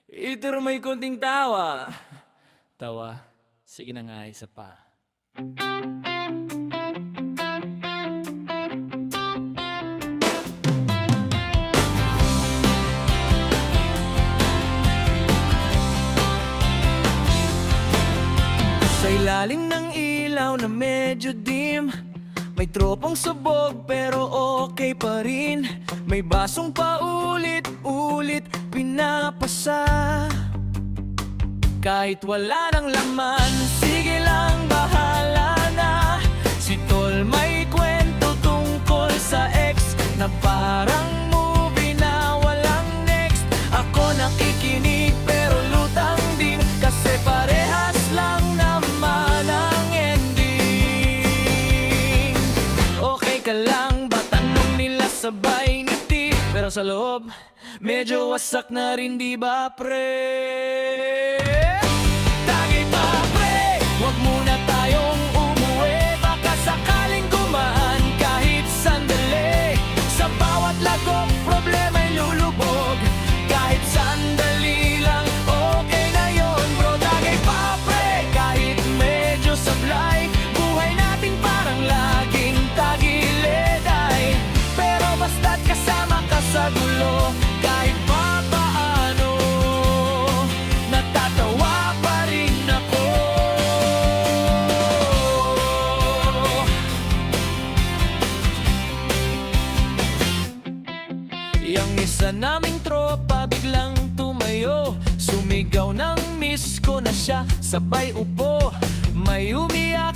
Ituro may konting tawa. Tawa. Sige na nga, isa pa. Sa ilalim ng ilaw na medyo dim, may tropang sabog pero okay pa rin. May basong paulit-ulit pinapasa. Kahit wala ng laman, sige lang bahala na. Si Tol may kwento tungkol sa ex na parang movie na walang next. Ako nakikinig pero lutang din, kasi parehas lang naman ang ending. Okay ka lang ba? Tanong nila sabay ngiti, pero sa loob medyo wasak na rin, di ba pre? Tagay pa pre, wag muna tayong umuwi. Baka sakaling gumaan kahit sandali. Sa bawat lagok problema'y lulubog. Kahit sandali lang, okay na yon bro. Tagay pa pre, kahit medyo sablay. Buhay natin parang laging tagilid ay, pero basta't kasama ka sa gulo, kahit pa paano, natatawa pa rin ako. Yang isa naming tropa biglang tumayo, sumigaw ng miss ko na siya, sabay upo. May umiyak,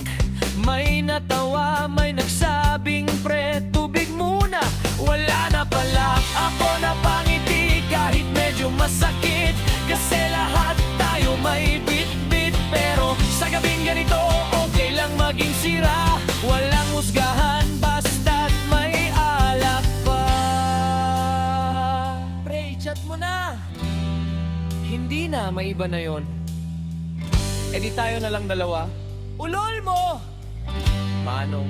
may natawa, may nagsabing pre, tubig muna. Wala na pala, ako na pangiti kahit medyo masakit, kasi lahat tayo may bit-bit. Pero sa gabing ganito, okay lang maging sira. Walang husgahan, basta't may alak pa. Pre, chat mo na. Hindi na, may iba na yon. E di tayo na lang dalawa. Ulol mo! Manong,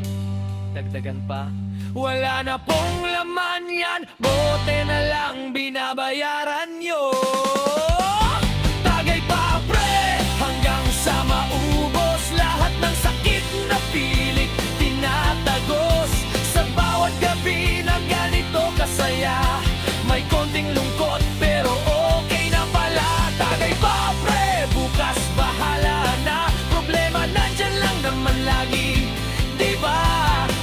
dagdagan pa. Wala na pong laman yan, bote na lang binabayaran nyo. Tagay pa pre, hanggang sa maubos. Lahat ng sakit na pilit tinatagos. Sa bawat gabi na ganito kasaya, may konting lungkot pero okay na pala. Tagay pa pre, bukas bahala na. Problema nandyan lang naman lagi, di ba?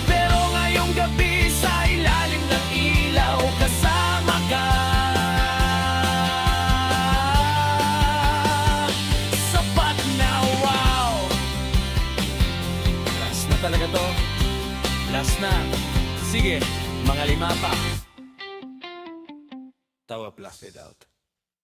Pero ngayong gabi sa ilalim ng ilaw kasama ka. Sapat na, wow. Last na talaga to. Last na. Sige, mga lima pa. Tawa, laugh it out.